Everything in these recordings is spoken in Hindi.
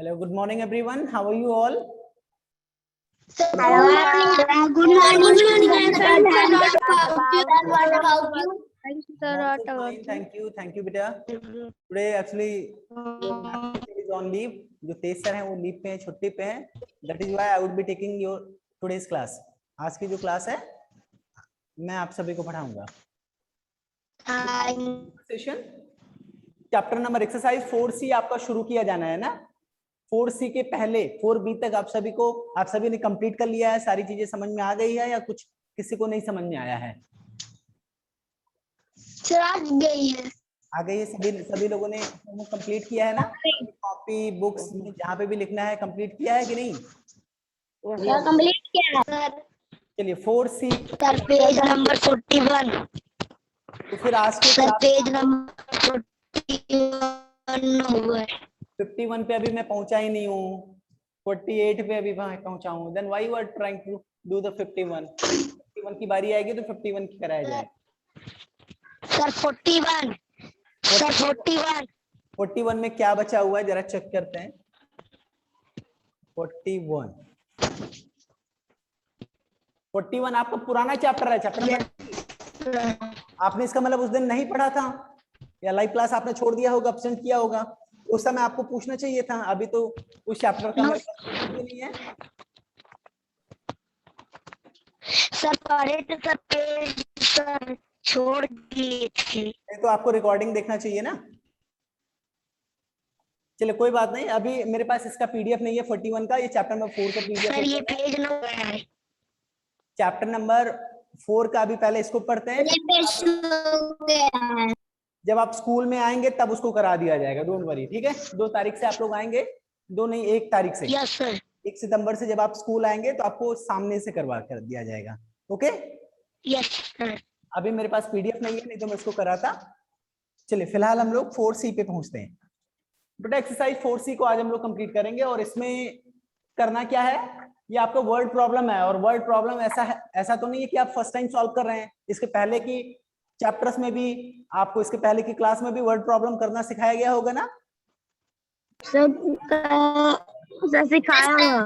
Hello, good morning everyone. How are you all? Good morning, sir. What about you? I'm also fine. Thank you. Thank you, beta. Today actually your math teacher is on leave. जो तेज सर हैं वो लीव पे हैं, छुट्टी पे हैं. That is why I would be taking your today's class. आज की जो क्लास है मैं आप सभी को पढ़ाऊंगा. Session chapter number exercise 4C आपका शुरू किया जाना है ना. 4C के पहले 4B तक आप सभी ने कंप्लीट कर लिया है. सारी चीजें समझ में आ गई है या कुछ किसी को नहीं समझ में आया है? आ गई है. सभी लोगों ने कंप्लीट किया है ना. कॉपी बुक्स में जहाँ पे भी लिखना है कंप्लीट किया है कि नहीं? कंप्लीट किया है सर. चलिए 4C सर पेज नंबर 41. तो फिर आज के सर पेज नंबर 51 पे अभी मैं पहुंचा ही नहीं हूँ. 48 पे अभी पहुंचा हूँ. Then why you are trying to do the 51 की बारी आएगी तो 51 की कराया जाए. सर 41. सर 41 में क्या बचा हुआ है जरा चेक करते हैं. 41 आपका पुराना चैप्टर है. चैप्टर आपने इसका मतलब उस दिन नहीं पढ़ा था या लाइव क्लास आपने छोड़ दिया होगा, एब्सेंट किया होगा. उस समय आपको पूछना चाहिए था. अभी तो उस चैप्टर का नहीं है. सर पढ़े तो सर पेज सर छोड़ दिए थे. तो आपको रिकॉर्डिंग देखना चाहिए ना. चलिए कोई बात नहीं. अभी मेरे पास इसका पीडीएफ नहीं है 41 का. ये चैप्टर नंबर 4 का पीडीएफ सर. ये पेज नंबर है. चैप्टर नंबर 4 का. अभी पहले इसको पढ़ते हैं. जब आप स्कूल में आएंगे तब उसको करा दिया जाएगा. Don't worry. ठीक है. 2 तारीख से आप लोग आएंगे. 2 नहीं 1 तारीख से. Yes sir. 1 सितंबर से जब आप स्कूल आएंगे तो आपको सामने से करवा कर दिया जाएगा. ओके. Yes sir. अभी मेरे पास पीडीएफ नहीं है, नहीं तो मैं इसको कराता. चलिए फिलहाल हम लोग 4C पे पहुंचते हैं. बेटा एक्सरसाइज 4C को आज हम लोग कंप्लीट करेंगे. और इसमें करना क्या है, ये आपका वर्ड प्रॉब्लम है. और वर्ड प्रॉब्लम ऐसा तो नहीं है कि आप फर्स्ट टाइम सॉल्व कर रहे हैं. इसके पहले की चैप्टर्स में भी आपको, इसके पहले की क्लास में भी वर्ड प्रॉब्लम करना सिखाया गया होगा ना. सब सिखाया.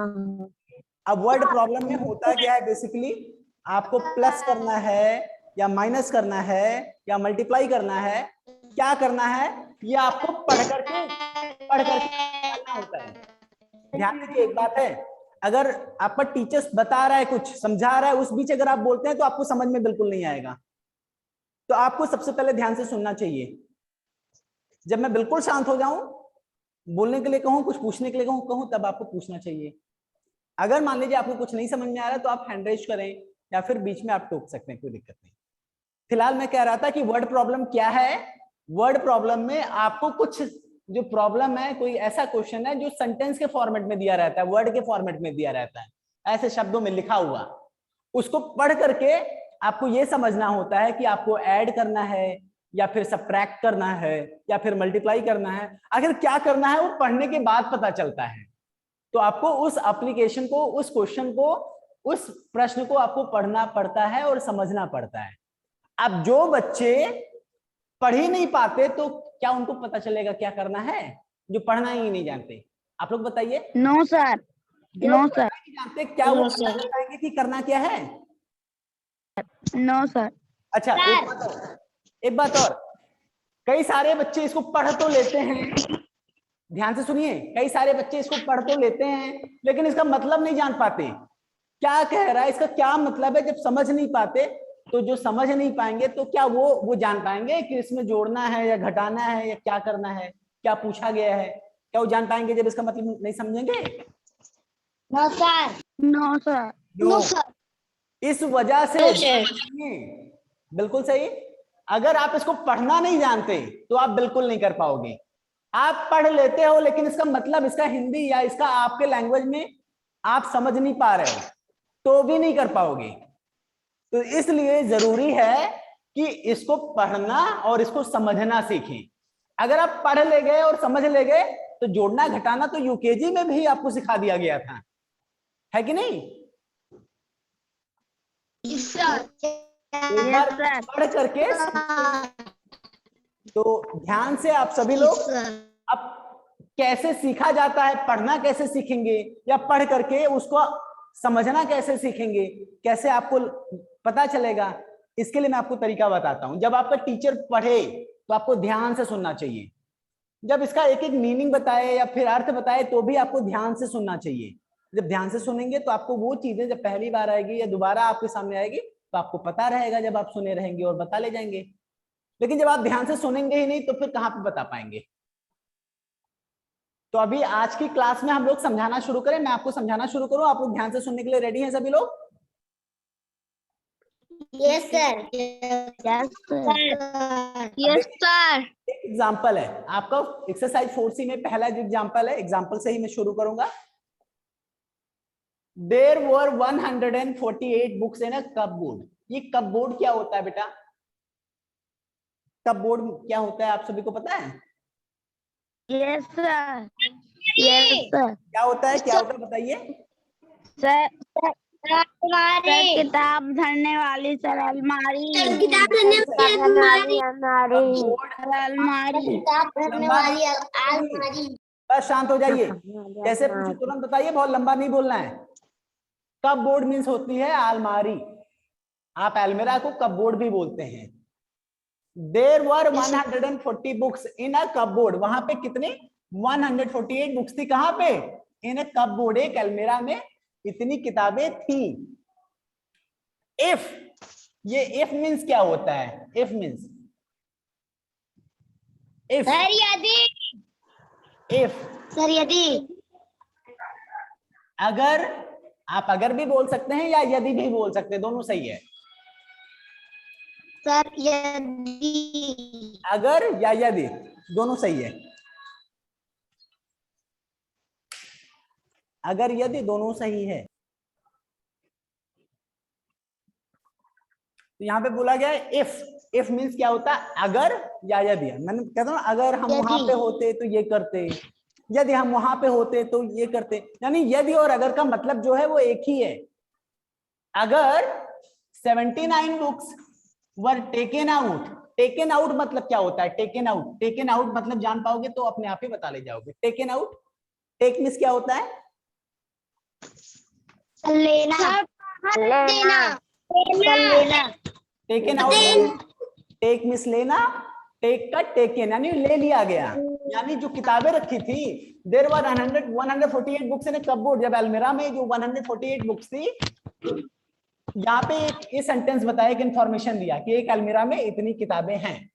अब वर्ड प्रॉब्लम में होता क्या है, बेसिकली आपको प्लस करना है या माइनस करना है या मल्टीप्लाई करना है, क्या करना है ये आपको पढ़ करके करना होता है. ध्यान दीजिए एक बात है, अगर आपका टीचर्स बता रहा है, कुछ समझा रहा है, उस बीच अगर आप बोलते हैं तो आपको समझ में बिल्कुल नहीं आएगा. तो आपको सबसे पहले ध्यान से सुनना चाहिए. जब मैं बिल्कुल शांत हो जाऊं, बोलने के लिए कहूं, कुछ पूछने के लिए कहूं, तब आपको पूछना चाहिए. अगर मान लीजिए आपको कुछ नहीं समझ में आ रहा तो आप हैंड रेज करें या फिर बीच में आप टोक सकते हैं, कोई दिक्कत नहीं. फिलहाल मैं कह रहा था कि वर्ड प्रॉब्लम क्या है. वर्ड प्रॉब्लम में आपको कुछ जो प्रॉब्लम है, कोई ऐसा क्वेश्चन है जो सेंटेंस के फॉर्मेट में दिया रहता है, वर्ड के फॉर्मेट में दिया रहता है, ऐसे शब्दों में लिखा हुआ. उसको पढ़ करके आपको यह समझना होता है कि आपको ऐड करना है या फिर सब्ट्रैक्ट करना है या फिर मल्टीप्लाई करना है. अगर क्या करना है वो पढ़ने के बाद पता चलता है. तो आपको उस एप्लीकेशन को, उस क्वेश्चन को, उस प्रश्न को आपको पढ़ना पड़ता है और समझना पड़ता है. अब जो बच्चे पढ़ ही नहीं पाते तो क्या उनको पता चलेगा क्या करना है, जो पढ़ना ही नहीं जानते? आप लोग बताइए. No sir. No sir. जानते क्या वो बताएंगे कि करना क्या है? No sir. अच्छा एक बात और, कई सारे बच्चे इसको पढ़ तो लेते हैं. ध्यान से सुनिए, कई सारे बच्चे इसको पढ़ तो लेते हैं लेकिन इसका मतलब नहीं जान पाते. क्या कह रहा है, इसका क्या मतलब है. जब समझ नहीं पाते तो जो समझ नहीं पाएंगे तो क्या वो जान पाएंगे कि इसमें जोड़ना है या घटाना है या क्या करना है, क्या पूछा गया है, क्या वो जान पाएंगे जब इसका मतलब नहीं समझेंगे? No sir. No sir. No sir. इस वजह से बिल्कुल सही. अगर आप इसको पढ़ना नहीं जानते तो आप बिल्कुल नहीं कर पाओगे. आप पढ़ लेते हो लेकिन इसका मतलब, इसका हिंदी या इसका आपके लैंग्वेज में आप समझ नहीं पा रहे हो तो भी नहीं कर पाओगे. तो इसलिए जरूरी है कि इसको पढ़ना और इसको समझना सीखें. अगर आप पढ़ ले गए और समझ ले गए तो जोड़ना घटाना तो यूकेजी में भी आपको सिखा दिया गया था, है कि नहीं? एक बार पढ़ करके तो ध्यान से आप सभी लोग अब कैसे सीखा जाता है, पढ़ना कैसे सीखेंगे, या पढ़ करके उसको समझना कैसे सीखेंगे, कैसे आपको पता चलेगा, इसके लिए मैं आपको तरीका बताता हूं। जब आपका टीचर पढ़े तो आपको ध्यान से सुनना चाहिए। जब इसका एक एक मीनिंग बताए या फिर अर्थ बताए तो भी आपको ध्यान से सुनना चाहिए। जब ध्यान से सुनेंगे तो आपको वो चीजें जब पहली बार आएगी या दोबारा आपके सामने आएगी तो आपको पता रहेगा, जब आप सुने रहेंगे और बता ले जाएंगे। लेकिन जब आप ध्यान से सुनेंगे ही नहीं तो फिर कहां पे बता पाएंगे। तो अभी आज की क्लास में हम लोग समझाना शुरू करें, मैं आपको समझाना शुरू करूं, आप लोग ध्यान से सुनने के लिए रेडी हैं सभी लोग? Yes sir. Yes sir. Yes sir. एक एग्जांपल है आपका एक्सरसाइज 4C में, पहला जो एग्जांपल है, एग्जांपल से ही मैं शुरू करूंगा। There were 148 books in a cupboard। ये कपबोर्ड क्या होता है बेटा? कपबोर्ड क्या होता है आप सभी को पता है? Yes sir. Yes sir. क्या होता है, क्या होता है बताइए? सर किताब धरने वाली सर अलमारी। किताब धरने वाली अलमारी। अलमारी। किताब धरने वाली अलमारी। बस शांत हो जाइए। कैसे पूछे तुरंत बताइए, बहुत लंबा नहीं बोलना है। कपबोर्ड मीन्स होती है अलमारी। आप अलमीरा को कपबोर्ड भी बोलते हैं। There were 140 books in a cupboard। वहां पे कितने? 148 बुक्स थी। कहां पे? इन a cupboard, एक अलमीरा में इतनी किताबें थी। इफ, ये इफ मीन्स क्या होता है? इफ मीन्स इफ, सर यदि। इफ सर यदि। अगर, आप अगर भी बोल सकते हैं या यदि भी बोल सकते हैं, दोनों सही है। सर यदि। अगर या यदि दोनों सही है। अगर यदि दोनों सही है। तो यहां पे बोला गया है इफ। इफ मीन्स क्या होता है? अगर या यदि। मैंने कहता हूं अगर हम वहां पे होते तो ये करते, यदि हम वहां पे होते तो ये करते। यानी यदि और अगर का मतलब जो है वो एक ही है। अगर 79 books were taken out. Taken out मतलब क्या होता है? टेकन आउट, टेकन आउट मतलब जान पाओगे तो अपने आप ही बता ले जाओगे। टेकन आउट, टेक मीन्स क्या होता है? लेना। लेना। लेना। टेकन आउट, टेक मीन्स लेना, टेक का टेकन यानी ले लिया गया। यानी जो किताबें रखी थी, there were 148 books in cupboard. जब अलमीरा में जो 148 बुक्स थी, यहाँ पे एक ये सेंटेंस बताया, एक इंफॉर्मेशन दिया कि एक अलमीरा में इतनी किताबें हैं।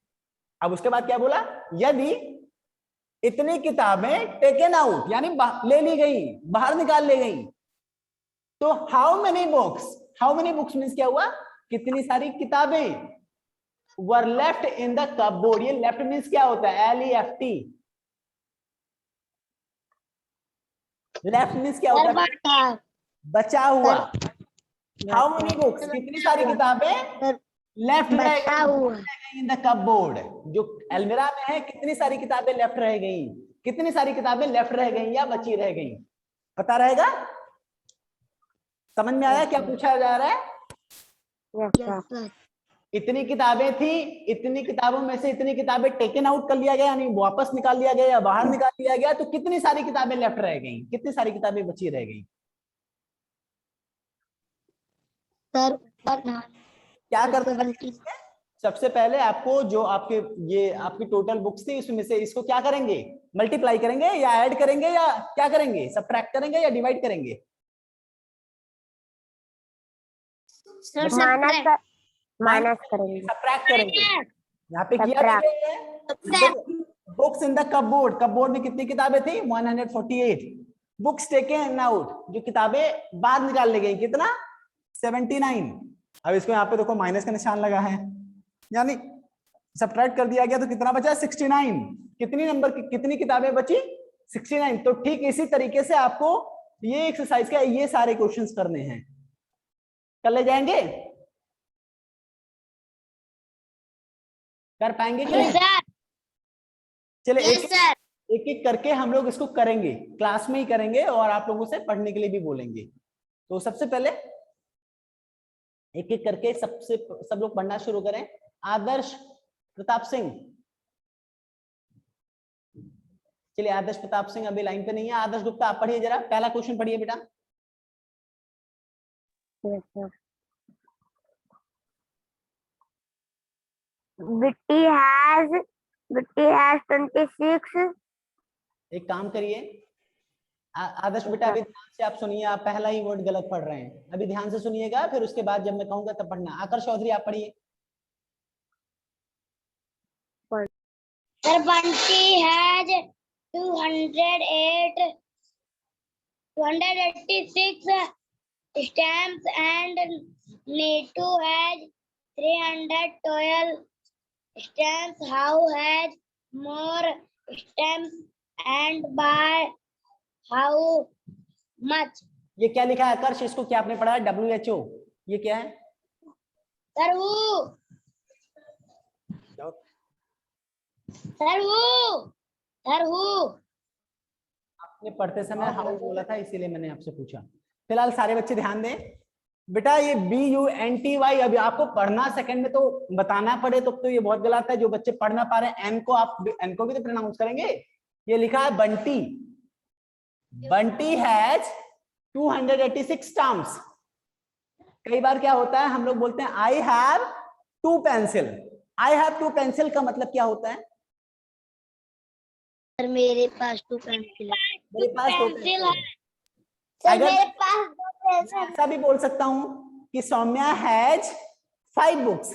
अब उसके बाद क्या बोला? यदि इतनी किताबें टेकन आउट यानी ले ली गई, बाहर निकाल ले गई, तो how many books, how many books means क्या हुआ? कितनी सारी किताबें वर लेफ्ट इन द कपबोर्ड। ये लेफ्ट मीन्स क्या होता है? LEFT। लेफ्ट मीन्स क्या होता है? बचा हुआ। हाउ मेनी बुक्स, कितनी सारी किताबें लेफ्ट इन द कपबोर्ड। जो अलमीरा में है, कितनी सारी किताबें लेफ्ट रह गई, कितनी सारी किताबें लेफ्ट रह गई या बची रह गई। पता रहेगा? समझ में आया क्या पूछा जा रहा है? इतनी किताबें थी, इतनी किताबों में से इतनी किताबें टेकन आउट कर लिया गया यानी वापस निकाल लिया गया या बाहर निकाल लिया गया, तो कितनी सारी किताबें लेफ्ट रह गई, कितनी सारी किताबें बची रह गई। सर क्या करते हैं? सबसे पहले आपको जो आपके ये आपकी टोटल बुक्स थी इसमें से इसको क्या करेंगे? मल्टीप्लाई करेंगे या ऐड करेंगे या क्या करेंगे? सबट्रैक्ट करेंगे या डिवाइड करेंगे? माइनस करेंगे। सबट्रैक्ट करेंगे। यहाँ पे किया गया है। Books in the cupboard, cupboard में कितनी किताबें थी? 148। बुक्स टेकन आउट, जो किताबें बाहर निकाल ली गई, कितना? 79। अब इसको यहाँ पे देखो माइनस का निशान लगा है, यानी सबट्रैक्ट कर दिया गया तो कितना बचा? 69। कितनी नंबर की कितनी किताबें बची? 69। तो ठीक इसी तरीके से आपको ये एक्सरसाइज का ये सारे क्वेश्चंस करने हैं। कर ले जाएंगे? कर पाएंगे क्या? चले एक एक करके हम लोग इसको करेंगे, क्लास में ही करेंगे और आप लोगों से पढ़ने के लिए भी बोलेंगे। तो सबसे पहले एक एक करके सब लोग पढ़ना शुरू करें। आदर्श प्रताप सिंह, चलिए आदर्श प्रताप सिंह अभी लाइन पे नहीं है, आदर्श गुप्ता आप पढ़िए जरा, पहला क्वेश्चन पढ़िए बेटा। Yes, sir. Bitty has 26. एक काम करिए आदर्श बेटा, अभी ध्यान से आप सुनिए, आप पहला ही वर्ड गलत पढ़ रहे हैं, अभी ध्यान से सुनिएगा, फिर उसके बाद जब मैं कहूंगा तब पढ़ना। आकर्ष चौधरी आप पढ़िए। Sir, Bunty has 286 stamps and Neetu has 312 stamps. How has more stamps and by how much? ये क्या लिखा है आकर्ष, इसको क्या आपने पढ़ा है? WHO, ये क्या है? Sir, who? आपने पढ़ते समय हाउ बोला था, इसीलिए मैंने आपसे पूछा। फिलहाल सारे बच्चे ध्यान दें बेटा, ये BUNTY अभी आपको पढ़ना सेकंड में तो बताना पड़े तो ये बहुत गलत है। जो बच्चे पढ़ ना पा रहे हैं, एन को आप एन को भी तो प्रोनाउंस करेंगे। ये लिखा है बंटी, बंटी हैज 286 स्टैम्प्स। कई बार क्या होता है, हम लोग बोलते हैं I have 2 pencil. I have 2 pencil का मतलब क्या होता है? सर मेरे पास 2 पेंसिल है। मेरे पास 2 पेंसिल है। सर अगर मेरे पास 2 पेंसिल। ऐसा भी बोल सकता हूं कि सौम्या हैज 5 बुक्स,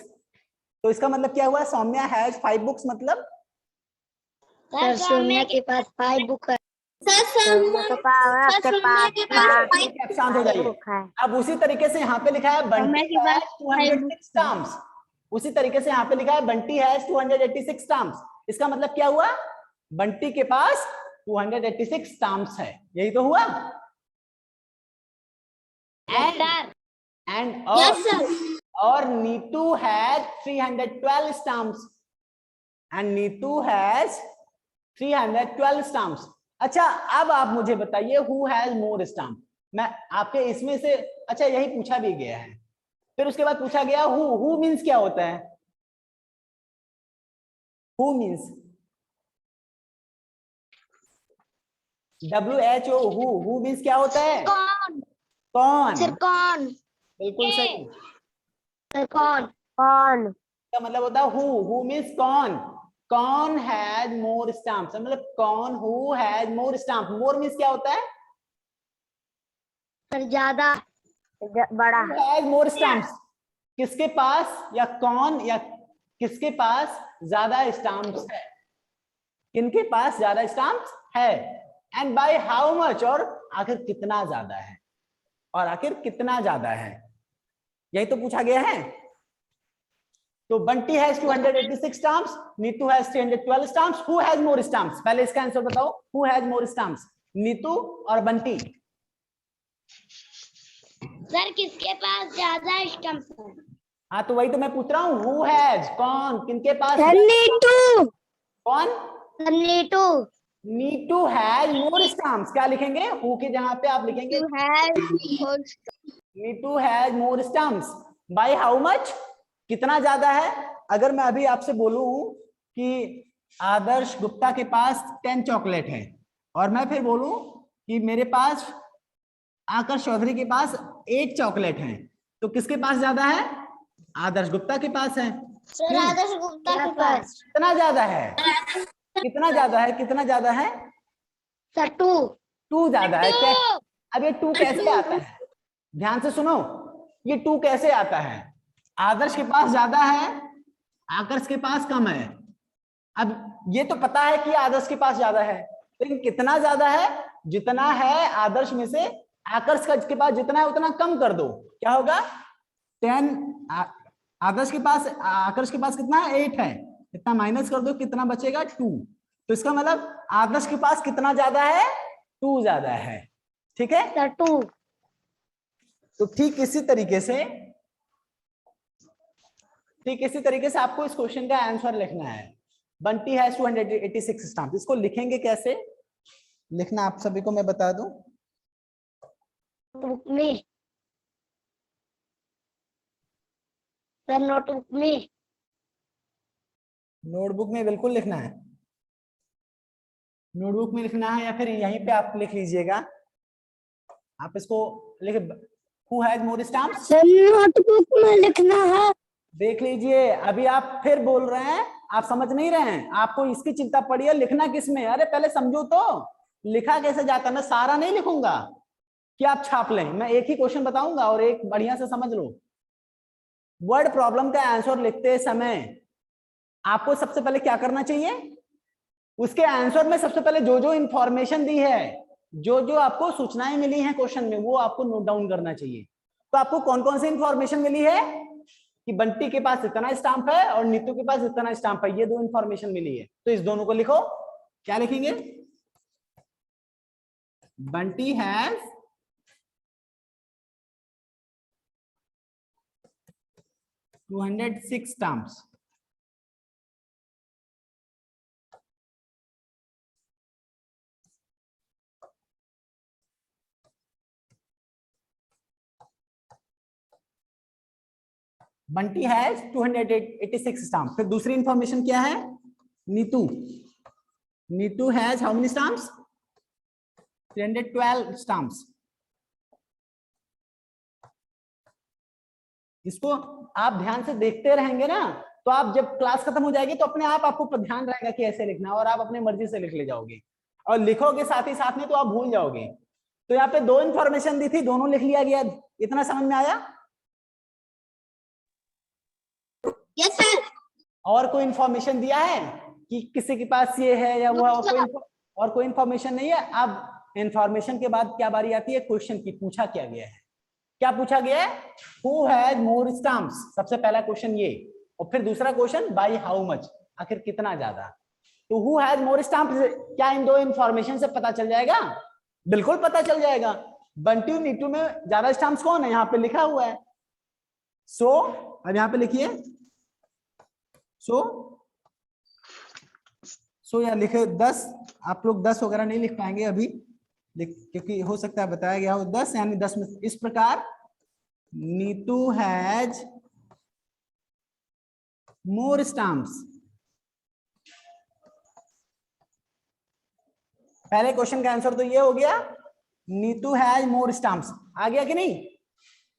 तो इसका मतलब क्या हुआ? सौम्या हैज 5 बुक्स मतलब सर सौम्या के पास 5 बुक है। शांत हो जाइए। अब उसी तरीके से यहाँ पे लिखा है बंटी हैज 206 स्टैम्प्स। उसी तरीके से यहाँ पे लिखा है बंटी हैज 286 स्टैम्प्स। इसका मतलब क्या हुआ? बंटी के पास 286 स्टैम्प्स है, यही तो हुआ। And or Neetu has 312 stamps and Neetu has 312 stamps। अच्छा अब आप मुझे बताइए who has more stamp। मैं आपके इसमें से, अच्छा यही पूछा भी गया है, फिर उसके बाद पूछा गया who means क्या होता है? who means WHO, who means क्या होता है? कौन? कौन? सर कौन? बिल्कुल सही। सर कौन? का मतलब होता है who means कौन। कौन हैज मोर स्टैम्प्स, मतलब कौन, who has more stamp. More means क्या होता है? सर ज्यादा, बड़ा। हैज मोर स्टैम्प्स, किसके पास या कौन या किसके पास ज्यादा स्टैम्प्स है, किनके पास ज्यादा स्टैम्प्स है। एंड बाय हाउ मच, और आखिर कितना ज्यादा है, और आखिर कितना ज्यादा है, यही तो पूछा गया है। तो Bunty has 286 stamps, Neetu has 312 stamps, who has more stamps? पहले इसका आंसर बताओ, who has more stamps, Neetu और बंटी? सर किसके पास ज्यादा स्टैम्प है? हाँ तो वही तो मैं पूछ रहा हूँ, हु हैज, कौन, किनके पास? नीतू। कौन? Neetu. Neetu has more stamps. क्या लिखेंगे? हु के जहां पे आप लिखेंगे Neetu has more stamps. By how much, कितना ज्यादा है। अगर मैं अभी आपसे बोलूं कि आदर्श गुप्ता के पास 10 चॉकलेट है, और मैं फिर बोलूं कि मेरे पास आकर्ष चौधरी के पास 8 चॉकलेट हैं, तो किसके पास ज्यादा है? आदर्श गुप्ता के पास है। सर आदर्श गुप्ता के पास कितना ज्यादा है? कितना ज्यादा है? कितना ज्यादा है? सर 2 ज्यादा है। अब ये 2 कैसे आता है? ध्यान से सुनो, ये 2 कैसे आता है? आदर्श के पास ज्यादा है, आकर्ष के पास कम है। अब ये तो पता है कि आदर्श के पास ज्यादा है, लेकिन कितना ज्यादा है? जितना है आदर्श में से आकर्ष के पास जितना है उतना कम कर दो, क्या होगा? 10 आदर्श के पास, आकर्ष के पास कितना है? 8 है, इतना माइनस कर दो, कितना बचेगा? 2। तो इसका मतलब आदर्श के पास कितना ज्यादा है? 2 ज्यादा है। ठीक है सर 2। तो ठीक इसी तरीके से आपको इस क्वेश्चन का आंसर लिखना है। Bunty has 286 stamp. इसको लिखेंगे कैसे, लिखना आप सभी को मैं बता दूं। नोटबुक में सर, नोटबुक में। नोटबुक में बिल्कुल लिखना है। नोटबुक में लिखना है या फिर यहीं पे आप लिख लीजिएगा। आप इसको लिख, who has more stamps, notebook में लिखना है। देख लीजिए। अभी आप फिर बोल रहे हैं, आप समझ नहीं रहे हैं, आपको इसकी चिंता पड़ी है, लिखना किस में। अरे पहले समझो तो लिखा कैसे जाता है। मैं सारा नहीं लिखूंगा कि आप छाप लें, मैं एक ही क्वेश्चन बताऊंगा और एक बढ़िया से समझ लो। वर्ड प्रॉब्लम का आंसर लिखते समय आपको सबसे पहले क्या करना चाहिए, उसके आंसर में सबसे पहले जो जो इंफॉर्मेशन दी है, जो जो आपको सूचनाएं मिली हैं क्वेश्चन में, वो आपको नोट डाउन करना चाहिए। तो आपको कौन कौन सी इंफॉर्मेशन मिली है कि बंटी के पास इतना स्टाम्प है और नीतू के पास इतना स्टाम्प है, ये दो इंफॉर्मेशन मिली है। तो इस दोनों को लिखो। क्या लिखेंगे, Bunty has 206 stamps. Bunty has 286 stamp. फिर दूसरी इंफॉर्मेशन क्या है, Neetu, Neetu has how many stamps, 312 stamps. इसको आप ध्यान से देखते रहेंगे ना, तो आप जब क्लास खत्म हो जाएगी तो अपने आप आपको ध्यान रहेगा कि ऐसे लिखना, और आप अपनी मर्जी से लिख ले जाओगे और लिखोगे साथ ही साथ में तो आप भूल जाओगे। तो यहाँ पे दो इंफॉर्मेशन दी थी, दोनों लिख लिया गया। इतना समझ में आया? Yes sir. और कोई इंफॉर्मेशन दिया है कि किसी के पास ये है या वो है, और कोई इंफॉर्मेशन नहीं है। अब इंफॉर्मेशन के बाद क्या बारी आती है क्वेश्चन की, पूछा क्या गया है, क्या पूछा गया है, हु हैज मोर स्टाम्प्स, सबसे पहला क्वेश्चन ये। और फिर दूसरा क्वेश्चन बाय हाउ मच, आखिर कितना ज्यादा। तो हु हैज मोर स्टाम्प्स, क्या इन दो इंफॉर्मेशन से पता चल जाएगा? बिल्कुल पता चल जाएगा। बंटी और नीटू में ज्यादा स्टाम्प्स कौन है, यहाँ पे लिखा हुआ है। सो अब यहाँ पे लिखिए, सो या लिखे 10। आप लोग 10 वगैरह नहीं लिख पाएंगे अभी, क्योंकि हो सकता है बताया गया हो 10, यानी 10 में इस प्रकार नीतू हैज मोर स्टाम्प्स। पहले क्वेश्चन का आंसर तो ये हो गया, नीतू हैज मोर स्टाम्प्स, आ गया कि नहीं।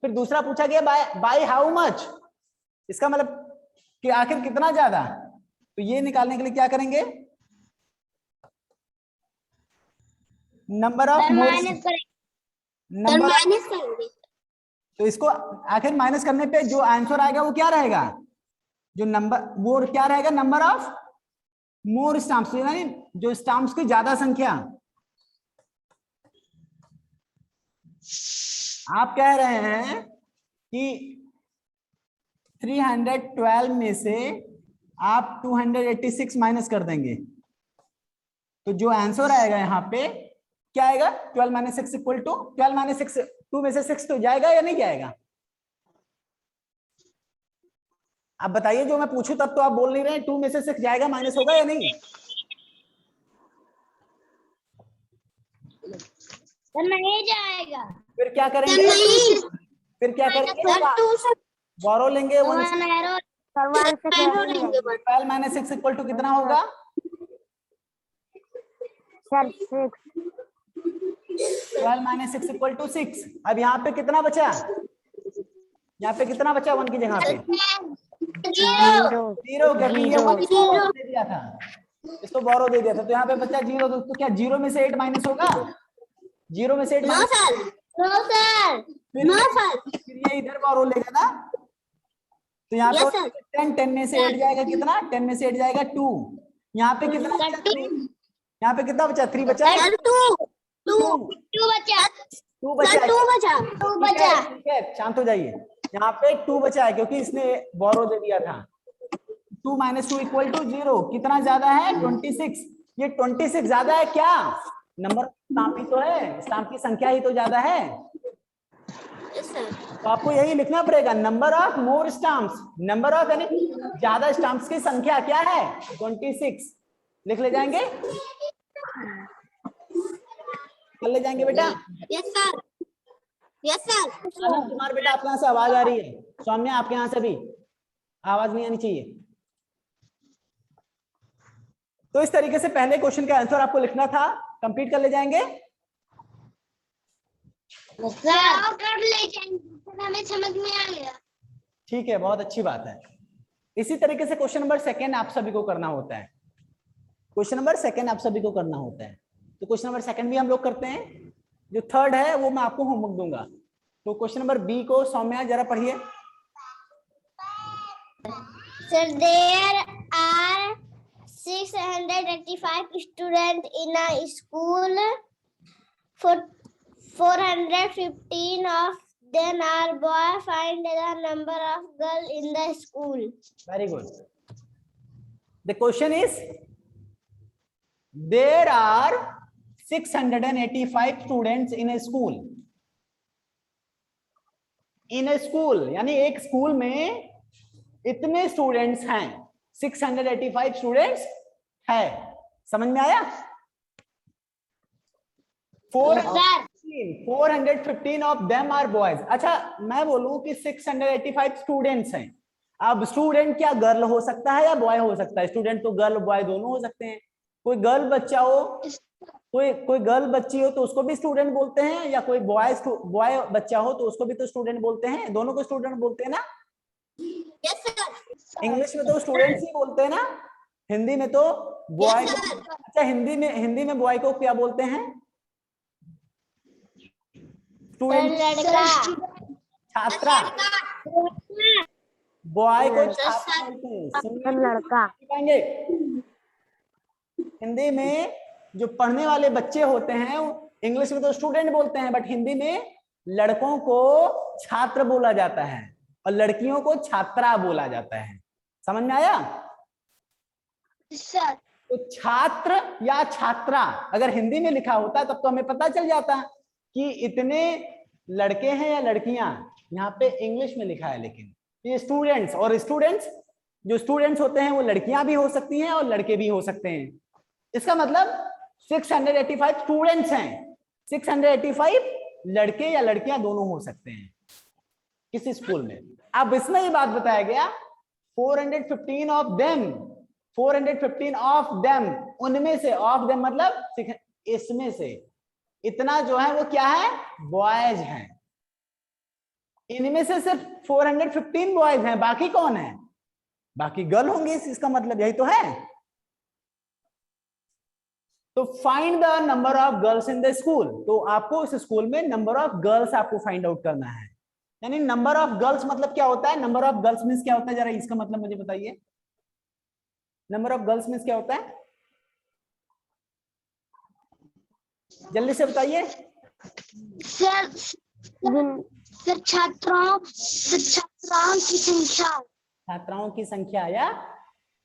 फिर दूसरा पूछा गया बाय हाउ मच, इसका मतलब कि आखिर कितना ज्यादा। तो ये निकालने के लिए क्या करेंगे, नंबर ऑफ मोर, नंबर, तो इसको आखिर माइनस करने पे जो आंसर आएगा वो क्या रहेगा, जो नंबर वो क्या रहेगा, नंबर ऑफ मोर स्टाम्प्स, यानी जो स्टाम्प्स की ज्यादा संख्या। आप कह रहे हैं कि 312 में से आप 286 माइनस कर देंगे, तो जो आंसर आएगा यहाँ पे क्या आएगा, 12 माइनस 6 इक्वल टू 12 माइनस 6, 2 में से 6 तो जाएगा या नहीं जाएगा। आप बताइए, जो मैं पूछूं तब तो आप बोल नहीं रहे, 2 में से 6 जाएगा, माइनस होगा या नहीं। नहीं जाएगा। फिर क्या करेंगे, फिर क्या करेंगे, बोरो लेंगे। 12 माइनस 6 इक्वल टू कितना होगा, 12 माइनस 6 इक्वल टू 6। अब यहाँ पे कितना बचा, यहाँ पे कितना बचा 1 की जगह पे, 0, क्योंकि ये 1 इसको दे दिया था, इसको बोरो दे दिया था, तो यहाँ पे बचा 0। तो क्या 0 में से 8 माइनस होगा, 0 में से 8 माइनस, फिर ये इधर बोरो लेगा ना, तो यहाँ पे 10 में से 8 जाएगा कितना, 10 में से 8 जाएगा 2। यहाँ पे कितना बचा, 3, यहाँ पे कितना बचा, 3 बचा, 2 बचा, ठीक है, शांत हो जाइए। यहाँ पे 2 बचा है क्योंकि इसने बोरो दे दिया था। 2 माइनस 2 इक्वल टू 0, कितना ज्यादा है, 26। ये 26 ज्यादा है क्या, नंबर स्टाम्प ही तो है, स्टाम्प की संख्या ही तो ज्यादा है। तो आपको यही लिखना पड़ेगा, number of more stamps, number of यानी ज्यादा स्टाम्प्स की संख्या क्या है, 26। लिख ले जाएंगे, कर ले जाएंगे बेटा। Yes sir, yes sir. Anant Kumar बेटा, आपके यहाँ से आवाज आ रही है, सौम्या आपके यहाँ से भी आवाज नहीं आनी चाहिए। तो इस तरीके से पहले क्वेश्चन का आंसर आपको लिखना था, कंप्लीट कर ले जाएंगे। कर ले जाएंगे, हमें समझ में आ गया। ठीक है, बहुत अच्छी बात है। इसी तरीके से क्वेश्चन नंबर सेकंड आप सभी को करना होता है। क्वेश्चन नंबर सेकंड आप सभी को करना होता है। तो क्वेश्चन नंबर सेकंड भी हम लोग करते हैं। जो थर्ड है वो मैं आपको होमवर्क दूंगा। तो क्वेश्चन नंबर बी को सौम्या जरा पढ़िए। Sir, there are 685 students in a school. For 415 of them are boys. Find the number of girls in the school. Very good. The question is, there are 685 students in a school. In a school यानी एक स्कूल में इतने स्टूडेंट्स हैं, 685 स्टूडेंट्स है। समझ में आया? 415 ऑफ देम आर बॉयज। अच्छा, मैं बोलूं कि 685 स्टूडेंट्स हैं। अब स्टूडेंट क्या गर्ल हो सकता है या बॉय हो सकता है? स्टूडेंट तो गर्ल बॉय दोनों हो सकते हैं। कोई गर्ल बच्चा हो, कोई गर्ल बच्ची हो तो उसको भी स्टूडेंट बोलते हैं, या कोई बॉय बच्चा हो तो उसको भी तो स्टूडेंट बोलते हैं। दोनों को स्टूडेंट बोलते हैं ना। इंग्लिश में तो स्टूडेंट्स ही बोलते हैं ना, हिंदी में तो बॉय। अच्छा, हिंदी में बॉय को क्या बोलते हैं? स्टूडेंट, छात्रा। बॉय को छात्रा बोलते हैं, लड़का। हिंदी में जो पढ़ने वाले बच्चे होते हैं इंग्लिश में तो स्टूडेंट बोलते हैं, बट हिंदी में लड़कों को छात्र बोला जाता है और लड़कियों को छात्रा बोला जाता है। समझ में आया? तो छात्र या छात्रा अगर हिंदी में लिखा होता तब तो हमें पता चल जाता कि इतने लड़के हैं या लड़कियां। यहाँ पे इंग्लिश में लिखा है, लेकिन ये स्टूडेंट्स, और स्टूडेंट्स जो स्टूडेंट्स होते हैं वो लड़कियां भी हो सकती हैं और लड़के भी हो सकते हैं। इसका मतलब 685 स्टूडेंट्स हैं, 685 लड़के या लड़कियां दोनों हो सकते हैं किसी स्कूल में। अब इसमें ये बात बताया गया 415 ऑफ देम, 415 ऑफ देम, उनमें से, ऑफ देम मतलब इसमें से, इतना जो है वो क्या है? बॉयज हैं। इनमें से सिर्फ 415 बॉयज हैं, बाकी कौन है? बाकी गर्ल होंगे। इसका मतलब यही तो है। तो find the number of girls in the school. तो आपको इस स्कूल में नंबर ऑफ गर्ल्स आपको फाइंड आउट करना है। यानी नंबर ऑफ गर्ल्स मतलब क्या होता है? नंबर ऑफ गर्ल्स मींस क्या होता है? जरा इसका मतलब मुझे बताइए। नंबर ऑफ गर्ल्स मींस क्या होता है? जल्दी से बताइए। सर छात्राओं की संख्या। छात्राओं की संख्या या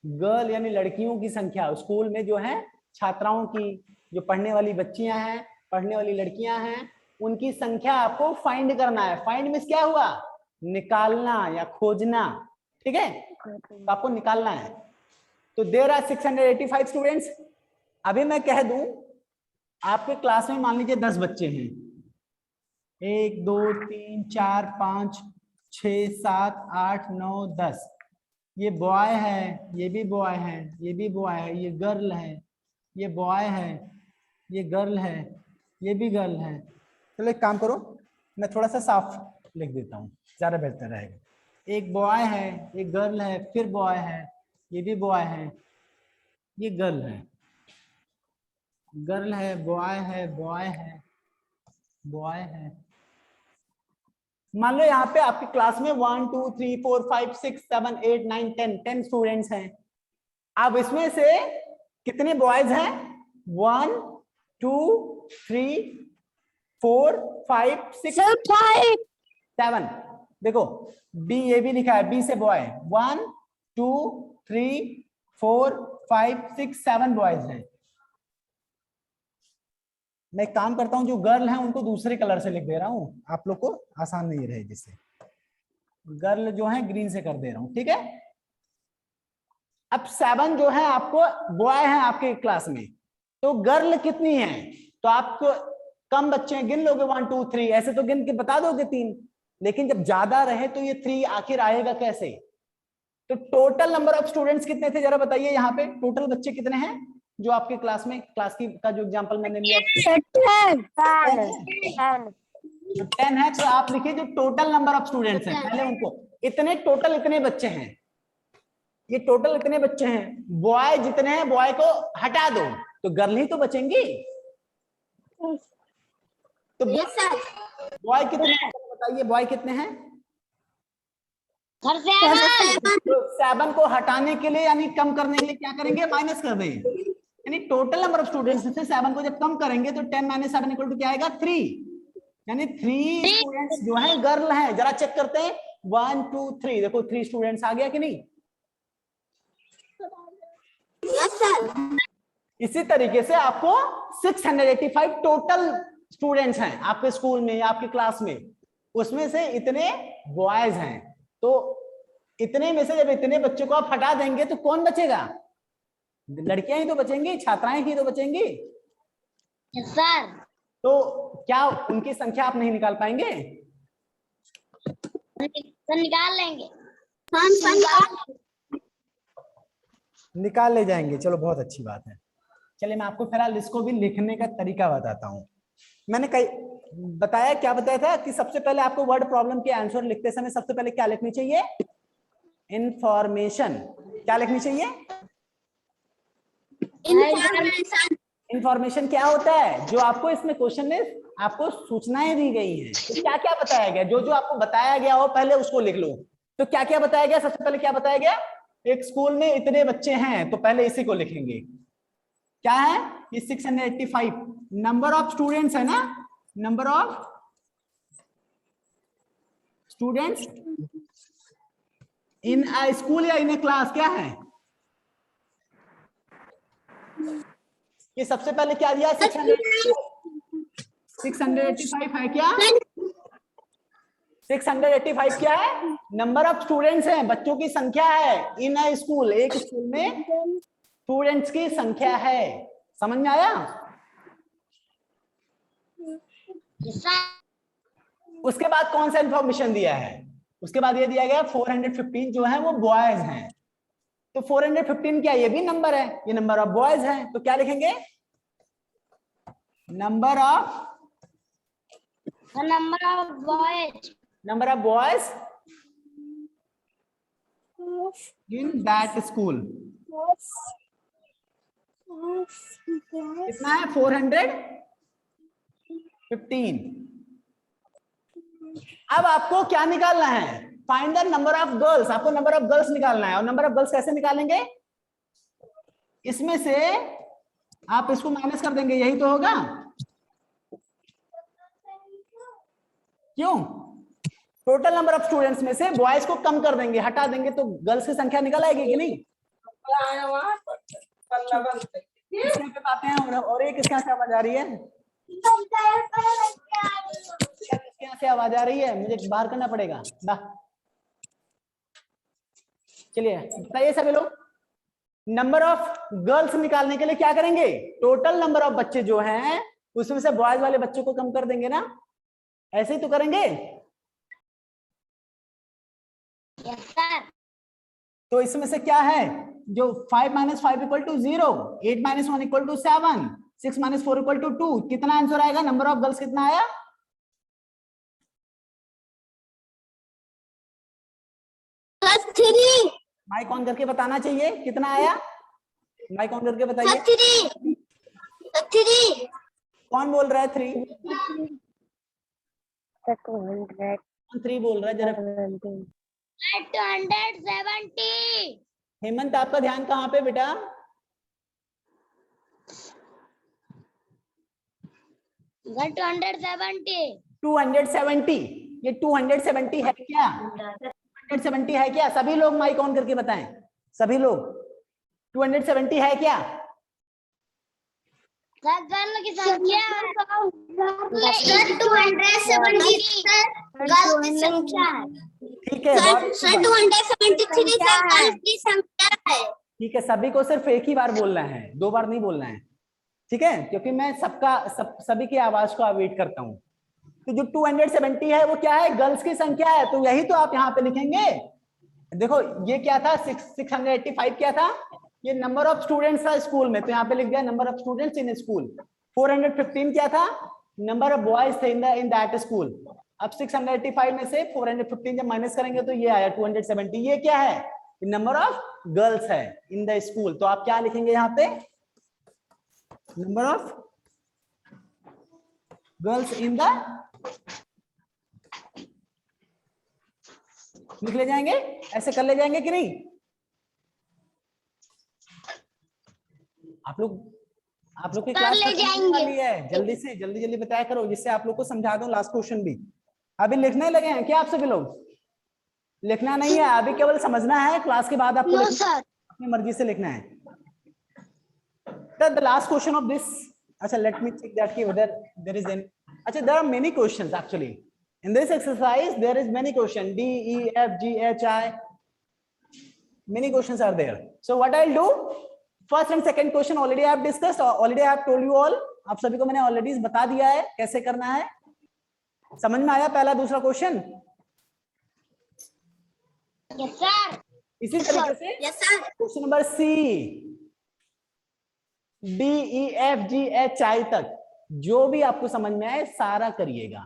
गर्ल यानी लड़कियों की संख्या। स्कूल में जो है छात्राओं की, जो पढ़ने वाली बच्चियां हैं, पढ़ने वाली लड़कियां हैं, उनकी संख्या आपको फाइंड करना है। फाइंड मींस क्या हुआ? निकालना या खोजना। ठीक है, तो आपको निकालना है। तो देयर आर 685 स्टूडेंट्स। अभी मैं कह दूं आपके क्लास में मान लीजिए 10 बच्चे हैं, 1 2 3 4 5 6 7 8 9 10। ये बॉय है, ये भी बॉय है, ये भी बॉय है, ये गर्ल है, ये बॉय है, ये गर्ल है, ये भी गर्ल है। चलो एक काम करो, मैं थोड़ा सा साफ लिख देता हूँ, ज्यादा बेहतर रहेगा। एक बॉय है, एक गर्ल है, फिर बॉय है, ये भी बॉय है, ये गर्ल है, गर्ल है, बॉय है, बॉय है, बॉय है। मान लो यहाँ पे आपकी क्लास में 1 2 3 4 5 6 7 8 9 10 स्टूडेंट्स हैं। अब इसमें से कितने बॉयज हैं? 1 2 3 4 5 6 7। देखो बी, ये भी लिखा है बी से बॉय। 1 2 3 4 5 6 7 बॉयज हैं। मैं एक काम करता हूं, जो गर्ल हैं उनको दूसरे कलर से लिख दे रहा हूं, आप लोग को आसान नहीं रहे, जिससे गर्ल जो है ग्रीन से कर दे रहा हूं। ठीक है, अब 7 जो है आपको बॉय हैं आपके क्लास में, तो गर्ल कितनी है? तो आपको कम बच्चे हैं, गिन लोगे 1 2 3, ऐसे तो गिन के बता दोगे 3, लेकिन जब ज्यादा रहे तो ये 3 आखिर आएगा कैसे? तो टोटल नंबर ऑफ स्टूडेंट्स कितने थे जरा बताइए, यहाँ पे टोटल बच्चे कितने हैं जो आपके क्लास में, क्लास की का जो एग्जांपल मैंने लिया 10 है। तो आप लिखिए जो टोटल नंबर ऑफ स्टूडेंट्स हैं पहले उनको, इतने टोटल इतने बच्चे हैं, ये टोटल इतने बच्चे हैं, बॉय जितने हैं बॉय को हटा दो तो गर्ल ही तो बचेंगी। तो बॉय कितने हैं बताइए, बॉय कितने हैं? 7 को हटाने के लिए यानी कम करने के लिए क्या करेंगे, माइनस कर दें, यानी टोटल नंबर ऑफ स्टूडेंट्स से 7 को जब कम करेंगे तो 10 - 7 = क्या आएगा 3, यानी 3 स्टूडेंट्स जो हैं गर्ल हैं। जरा चेक करते हैं 1 2 3, देखो 3 स्टूडेंट्स आ गया कि नहीं। इसी तरीके से आपको 685 टोटल स्टूडेंट्स हैं आपके स्कूल में या आपके क्लास में, उसमें से इतने बॉयज हैं। तो इतने में से जब इतने बच्चों को आप हटा देंगे तो कौन बचेगा? लड़कियां ही तो बचेंगी, छात्राएं ही तो बचेंगी। सर तो क्या उनकी संख्या आप नहीं निकाल पाएंगे? निकाल लेंगे, निकाल ले जाएंगे, चलो बहुत अच्छी बात है। चलिए मैं आपको फिलहाल इसको भी लिखने का तरीका बताता हूं। मैंने कई बताया, क्या बताया था कि सबसे पहले आपको वर्ड प्रॉब्लम के आंसर लिखते समय सबसे पहले क्या लिखनी चाहिए? इंफॉर्मेशन। क्या लिखनी चाहिए? इंफॉर्मेशन क्या होता है? जो आपको इसमें क्वेश्चन में आपको सूचनाएं दी गई हैं, तो क्या क्या बताया गया, जो जो आपको बताया गया हो पहले उसको लिख लो। तो क्या क्या बताया गया? सबसे पहले क्या बताया गया? एक स्कूल में इतने बच्चे हैं, तो पहले इसी को लिखेंगे। क्या है ये? 685 नंबर ऑफ स्टूडेंट्स है ना, number of students in a school या इन ए क्लास। क्या है ये? सबसे पहले क्या दिया? 685 है क्या? 685 क्या है? नंबर ऑफ स्टूडेंट्स हैं, बच्चों की संख्या है। इन अ स्कूल, एक स्कूल में स्टूडेंट्स की संख्या है। समझ में आया? उसके बाद कौन सा इंफॉर्मेशन दिया है? उसके बाद ये दिया गया 415 जो है वो बॉयज हैं। तो 415 क्या? ये भी नंबर है, ये नंबर ऑफ बॉयज हैं। तो क्या लिखेंगे? Number of boys in that school. कितना है? 415। अब आपको क्या निकालना है? Find the number of girls. आपको नंबर ऑफ गर्ल्स निकालना है। और नंबर ऑफ गर्ल्स कैसे निकालेंगे? इसमें से आप इसको माइनस कर देंगे, यही तो होगा। क्यों? टोटल नंबर ऑफ स्टूडेंट्स में से बॉयज को कम कर देंगे, हटा देंगे, तो गर्ल्स की संख्या निकल आएगी कि नहीं? पे पाते हैं। और एक किसके यहाँ से आवाज आ रही है? किसके यहाँ से आवाज आ रही है? मुझे बाहर करना पड़ेगा। चलिए बताइए सभी लोग, नंबर ऑफ गर्ल्स निकालने के लिए क्या करेंगे? टोटल नंबर ऑफ बच्चे जो हैं उसमें से बॉयज वाले बच्चों को कम कर देंगे ना, ऐसे ही तो करेंगे। Yes sir. तो इसमें से क्या है? जो 5 - 5 = 0, 8 - 1 = 7, 6 - 4 = 2। कितना आंसर आएगा? नंबर ऑफ गर्ल्स कितना आया? माइक ऑन करके बताना चाहिए कितना आया। माइक ऑन करके बताइए। 3 कौन बोल रहा है? 3 बोल रहा है जरा। 270। हेमंत आपका ध्यान कहाँ पे बेटा? 270। ये 270 है क्या? 270 है क्या? सभी लोग माइक ऑन करके बताएं। सभी लोग 270 है क्या? गर्ल की संख्या 270 गर्ल की संख्या है। ठीक है, सर 273 गर्ल की संख्या है। ठीक है, सभी को सिर्फ एक ही बार बोलना है, 2 बार नहीं बोलना है। ठीक है, क्योंकि मैं सभी की आवाज को अवॉइड करता हूं। तो जो 270 है वो क्या है? गर्ल्स की संख्या है। तो यही तो आप यहाँ पे लिखेंगे देखो ये क्या था, 685 क्या था, ये नंबर ऑफ स्टूडेंट्स था स्कूल में, तो यहाँ पे लिख दिया number of students in school. 415 क्या था, नंबर ऑफ बॉयज थे इन दैट स्कूल। अब 685 में से 415 जब माइनस करेंगे तो ये आया 270। ये क्या है, नंबर ऑफ गर्ल्स है इन द स्कूल। तो आप क्या लिखेंगे यहाँ पे, number of girls in the, लिख ले जाएंगे, ऐसे कर ले जाएंगे कि नहीं आप लोग की क्लास ले जाएंगे। वाली है, जल्दी से जल्दी बताया करो जिससे आप लोग को समझा दूं लास्ट क्वेश्चन भी। अभी लिखने लगे हैं क्या आप सभी लोग, लिखना नहीं है अभी, केवल समझना है, क्लास के बाद आपको अपनी मर्जी से लिखना है। The last question of this, अच्छा लेट मी चेक दैट कि वेदर देयर इज एनी, अच्छा there are many questions actually in this exercise. There is many questions, D, E, F, G, H, I, many questions are there. So what I'll do, first and second question already I have discussed, already I have told you all, आप सभी को मैंने ऑलरेडी बता दिया है कैसे करना है, समझ में आया पहला दूसरा क्वेश्चन? Yes sir. इसी तरीके से Yes sir. Question number C, D, E, F, G, H, I तक जो भी आपको समझ में आए सारा करिएगा।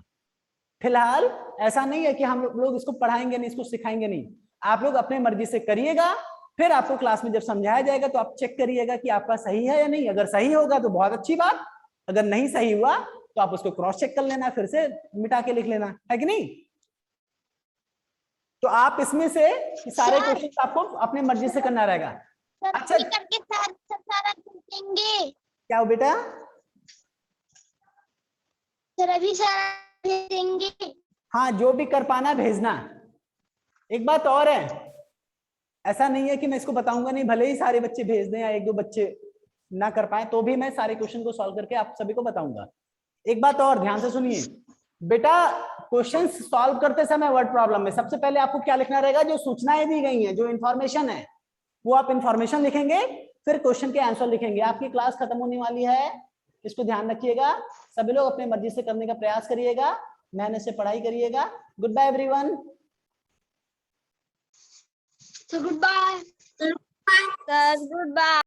फिलहाल ऐसा नहीं है कि हम लोग इसको पढ़ाएंगे नहीं, इसको सिखाएंगे नहीं, आप लोग अपने मर्जी से करिएगा, फिर आपको क्लास में जब समझाया जाएगा तो आप चेक करिएगा कि आपका सही है या नहीं। अगर सही होगा तो बहुत अच्छी बात, अगर नहीं सही हुआ तो आप उसको क्रॉस चेक कर लेना, फिर से मिटा के लिख लेना, है कि नहीं? तो आप इसमें से सारे क्वेश्चन आपको अपने मर्जी से करना रहेगा। अच्छा करके सारा देंगे क्या हो बेटा? सर, अभी सारा देंगे। हाँ जो भी कर पाना भेजना। एक बात और है, ऐसा नहीं है कि मैं इसको बताऊंगा नहीं, भले ही सारे बच्चे भेज दें या एक दो बच्चे ना कर पाए तो भी मैं सारे क्वेश्चन को सॉल्व करके आप सभी को बताऊंगा। एक बात और ध्यान से सुनिए बेटा, क्वेश्चन सॉल्व करते समय वर्ड प्रॉब्लम में सबसे पहले आपको क्या लिखना रहेगा, जो सूचनाएं दी गई हैं, जो इंफॉर्मेशन है वो आप इंफॉर्मेशन लिखेंगे, फिर क्वेश्चन के आंसर लिखेंगे। आपकी क्लास खत्म होने वाली है, इसको ध्यान रखिएगा, सभी लोग अपने मर्जी से करने का प्रयास करिएगा, मेहनत से पढ़ाई करिएगा। Goodbye everyone. So goodbye. Sir, goodbye.